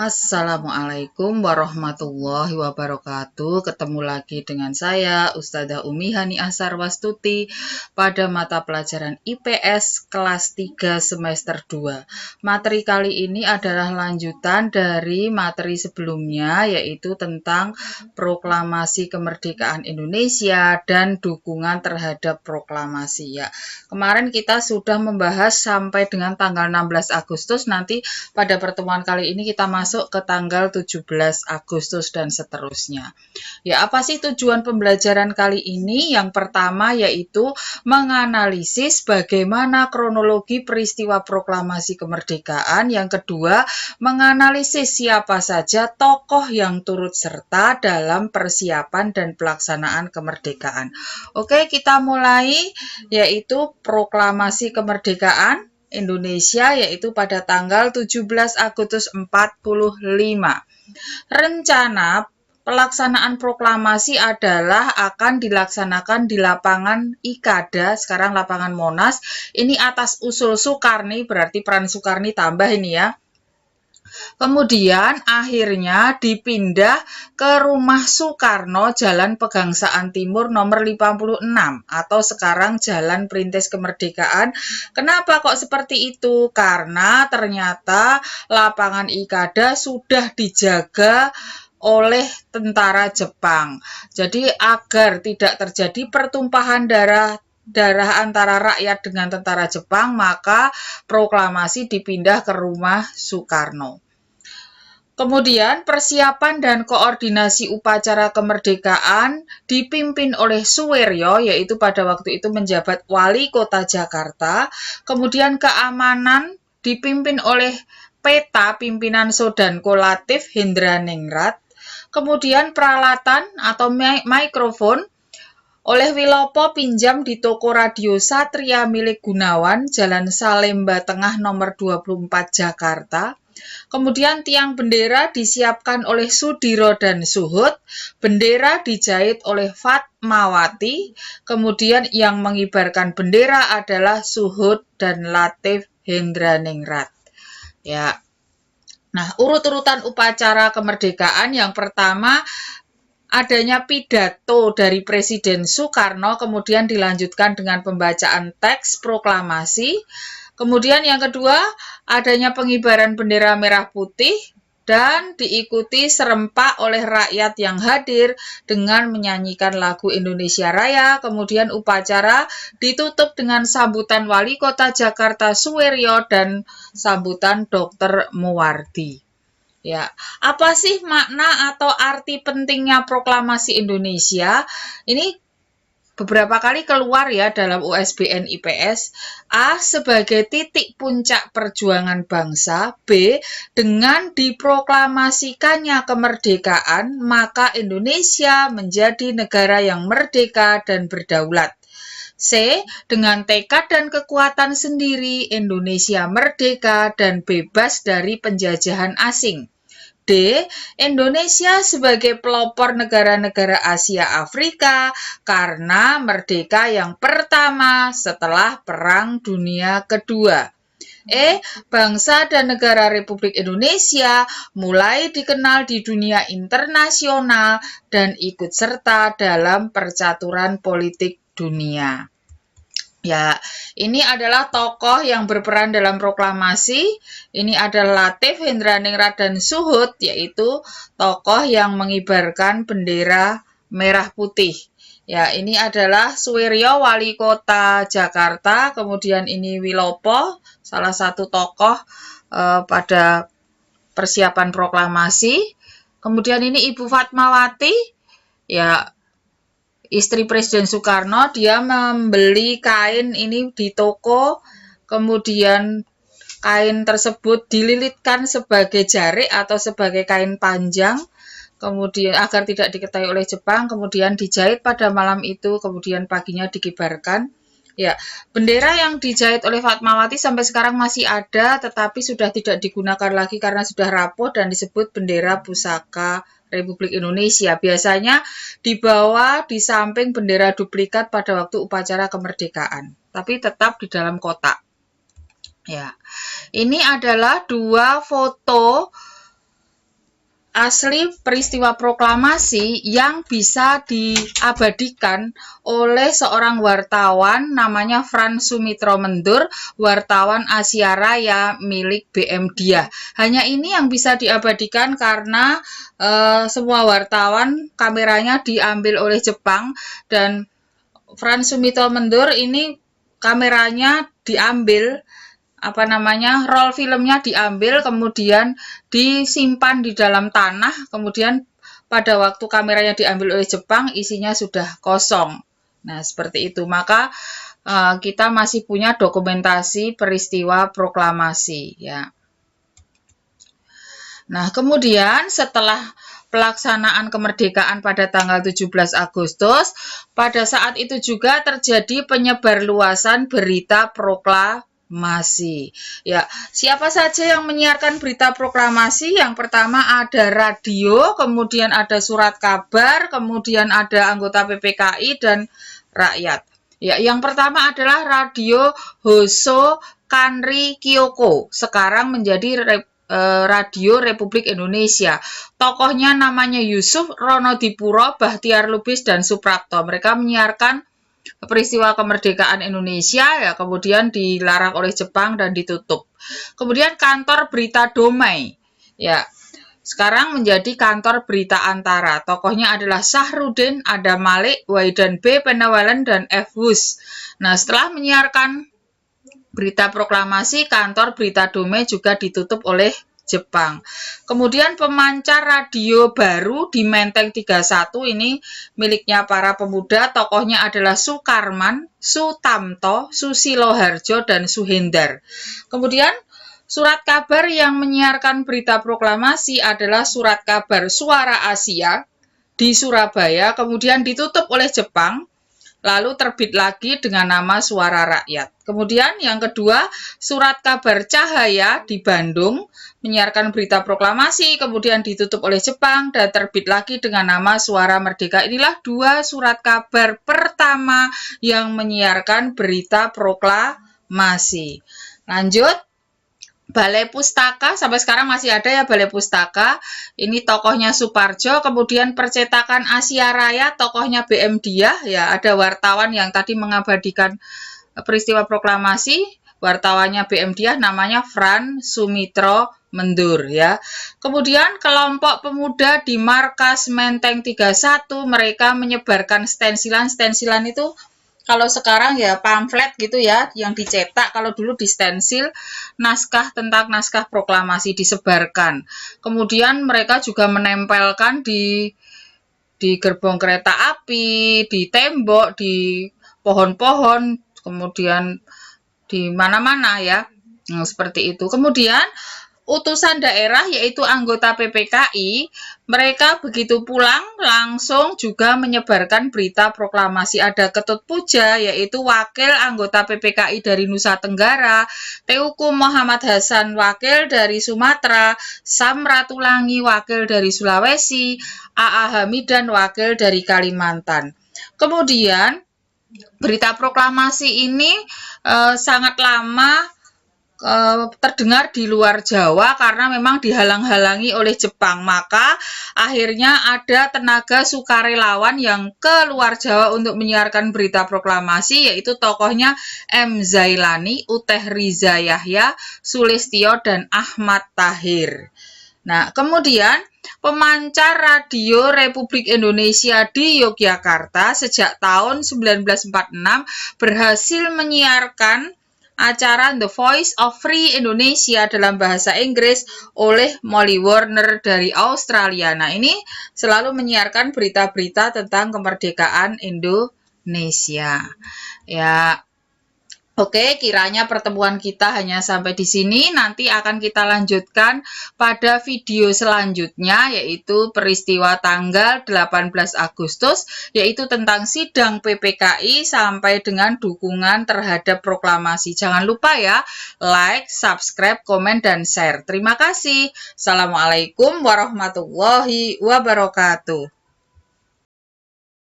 Assalamualaikum warahmatullahi wabarakatuh. Ketemu lagi dengan saya, Ustadzah Umi Haniah Sarwastuti, pada mata pelajaran IPS kelas 3 semester 2. Materi kali ini adalah lanjutan dari materi sebelumnya, yaitu tentang proklamasi kemerdekaan Indonesia dan dukungan terhadap proklamasi. Ya, kemarin kita sudah membahas sampai dengan tanggal 16 Agustus, nanti pada pertemuan kali ini kita masuk ke tanggal 17 Agustus dan seterusnya. Ya, apa sih tujuan pembelajaran kali ini? Yang pertama yaitu menganalisis bagaimana kronologi peristiwa proklamasi kemerdekaan. Yang kedua, menganalisis siapa saja tokoh yang turut serta dalam persiapan dan pelaksanaan kemerdekaan. Oke, kita mulai, yaitu proklamasi kemerdekaan Indonesia, yaitu pada tanggal 17 Agustus 45. Rencana pelaksanaan proklamasi adalah akan dilaksanakan di lapangan Ikada, sekarang lapangan Monas. Ini atas usul Soekarni, berarti peran Soekarni tambah ini ya. Kemudian akhirnya dipindah ke rumah Soekarno, Jalan Pegangsaan Timur nomor 56 atau sekarang Jalan Perintis Kemerdekaan. Kenapa kok seperti itu? Karena ternyata lapangan Ikada sudah dijaga oleh tentara Jepang. Jadi agar tidak terjadi pertumpahan darah antara rakyat dengan tentara Jepang, maka proklamasi dipindah ke rumah Soekarno. Kemudian persiapan dan koordinasi upacara kemerdekaan dipimpin oleh Suwiryo, yaitu pada waktu itu menjabat wali kota Jakarta. Kemudian keamanan dipimpin oleh Peta, pimpinan Sodanko Latif Hendraningrat. Kemudian peralatan atau mikrofon oleh Wilopo pinjam di toko radio Satria milik Gunawan, Jalan Salemba Tengah nomor 24 Jakarta. Kemudian tiang bendera disiapkan oleh Sudiro dan Suhut, bendera dijahit oleh Fatmawati, kemudian yang mengibarkan bendera adalah Suhut dan Latif Hendraningrat. Ya. Nah, urut-urutan upacara kemerdekaan yang pertama adanya pidato dari Presiden Soekarno, kemudian dilanjutkan dengan pembacaan teks proklamasi. Kemudian yang kedua, adanya pengibaran bendera merah putih dan diikuti serempak oleh rakyat yang hadir dengan menyanyikan lagu Indonesia Raya. Kemudian upacara ditutup dengan sambutan Wali Kota Jakarta Suwiryo dan sambutan Dr. Muwardi. Ya, apa sih makna atau arti pentingnya proklamasi Indonesia? Ini beberapa kali keluar ya dalam USBN IPS. A, sebagai titik puncak perjuangan bangsa. B, dengan diproklamasikannya kemerdekaan, maka Indonesia menjadi negara yang merdeka dan berdaulat. C, dengan tekad dan kekuatan sendiri, Indonesia merdeka dan bebas dari penjajahan asing. D, Indonesia sebagai pelopor negara-negara Asia Afrika karena merdeka yang pertama setelah Perang Dunia Kedua. E, bangsa dan negara Republik Indonesia mulai dikenal di dunia internasional dan ikut serta dalam percaturan politik dunia. Ya, ini adalah tokoh yang berperan dalam proklamasi. Ini adalah Latif, Hendraningrat, dan Suhut, yaitu tokoh yang mengibarkan bendera merah putih. Ya, ini adalah Suwiryo, wali kota Jakarta. Kemudian ini Wilopo, salah satu tokoh pada persiapan proklamasi. Kemudian ini Ibu Fatmawati, ya, istri Presiden Soekarno. Dia membeli kain ini di toko, kemudian kain tersebut dililitkan sebagai jarik atau sebagai kain panjang, kemudian agar tidak diketahui oleh Jepang, kemudian dijahit pada malam itu, kemudian paginya dikibarkan. Ya, bendera yang dijahit oleh Fatmawati sampai sekarang masih ada, tetapi sudah tidak digunakan lagi karena sudah rapuh dan disebut bendera pusaka Republik Indonesia. Biasanya dibawa di samping bendera duplikat pada waktu upacara kemerdekaan, tapi tetap di dalam kotak. Ya, ini adalah dua foto asli peristiwa proklamasi yang bisa diabadikan oleh seorang wartawan namanya Frans Sumitro Mendur, wartawan Asia Raya milik BM Dia. Hanya ini yang bisa diabadikan karena semua wartawan kameranya diambil oleh Jepang, dan Frans Sumitro Mendur ini kameranya diambil, roll filmnya diambil, kemudian disimpan di dalam tanah, kemudian pada waktu kameranya diambil oleh Jepang, isinya sudah kosong. Nah, seperti itu. Maka kita masih punya dokumentasi peristiwa proklamasi, ya. Nah, kemudian setelah pelaksanaan kemerdekaan pada tanggal 17 Agustus, pada saat itu juga terjadi penyebarluasan berita proklamasi. Ya, siapa saja yang menyiarkan berita proklamasi? Yang pertama ada radio, kemudian ada surat kabar, kemudian ada anggota PPKI dan rakyat. Ya, yang pertama adalah radio Hoso Kanri Kyoko, sekarang menjadi Radio Republik Indonesia. Tokohnya namanya Yusuf, Ronodipuro, Bahtiar Lubis, dan Suprapto. Mereka menyiarkan peristiwa kemerdekaan Indonesia, ya, kemudian dilarang oleh Jepang dan ditutup. Kemudian kantor berita Domai, ya, sekarang menjadi kantor berita Antara. Tokohnya adalah Sahrudin, Adam Malik, Waidan B. Penawalan, dan F. Hus. Nah, setelah menyiarkan berita proklamasi, kantor berita Domai juga ditutup oleh Jepang. Kemudian pemancar radio baru di Menteng 31 ini miliknya para pemuda, tokohnya adalah Sukarman, Sutamto, Susilo Harjo, dan Suhendar. Kemudian surat kabar yang menyiarkan berita proklamasi adalah surat kabar Suara Asia di Surabaya, kemudian ditutup oleh Jepang, lalu terbit lagi dengan nama Suara Rakyat. Kemudian yang kedua, surat kabar Cahaya di Bandung, menyiarkan berita proklamasi, kemudian ditutup oleh Jepang dan terbit lagi dengan nama Suara Merdeka. Inilah dua surat kabar pertama yang menyiarkan berita proklamasi. Lanjut. Balai Pustaka, sampai sekarang masih ada ya Balai Pustaka. Ini tokohnya Suparjo, kemudian Percetakan Asia Raya, tokohnya BM Dia, ya, ada wartawan yang tadi mengabadikan peristiwa proklamasi, wartawannya BM Dia namanya Frans Sumitro Mendur, ya. Kemudian kelompok pemuda di Markas Menteng 31, mereka menyebarkan stensilan itu kalau sekarang ya pamflet gitu ya, yang dicetak. Kalau dulu di stensil, naskah tentang naskah proklamasi disebarkan. Kemudian mereka juga menempelkan di gerbong kereta api, di tembok, di pohon-pohon, kemudian di mana-mana ya. Nah, seperti itu. Kemudian utusan daerah yaitu anggota PPKI, mereka begitu pulang langsung juga menyebarkan berita proklamasi. Ada Ketut Puja yaitu wakil anggota PPKI dari Nusa Tenggara, Teuku Muhammad Hasan wakil dari Sumatera, Sam Ratulangi wakil dari Sulawesi, AA Hamidan wakil dari Kalimantan. Kemudian berita proklamasi ini sangat lama terdengar di luar Jawa karena memang dihalang-halangi oleh Jepang. Maka akhirnya ada tenaga sukarelawan yang ke luar Jawa untuk menyiarkan berita proklamasi, yaitu tokohnya M. Zailani, Uteh Riza Yahya, Sulistyo, dan Ahmad Tahir. Nah, kemudian pemancar radio Republik Indonesia di Yogyakarta sejak tahun 1946 berhasil menyiarkan acara The Voice of Free Indonesia dalam bahasa Inggris oleh Molly Warner dari Australia. Nah, ini selalu menyiarkan berita-berita tentang kemerdekaan Indonesia. Ya. Oke, kiranya pertemuan kita hanya sampai di sini. Nanti akan kita lanjutkan pada video selanjutnya, yaitu peristiwa tanggal 18 Agustus, yaitu tentang sidang PPKI sampai dengan dukungan terhadap proklamasi. Jangan lupa ya, like, subscribe, komen, dan share. Terima kasih. Assalamualaikum warahmatullahi wabarakatuh.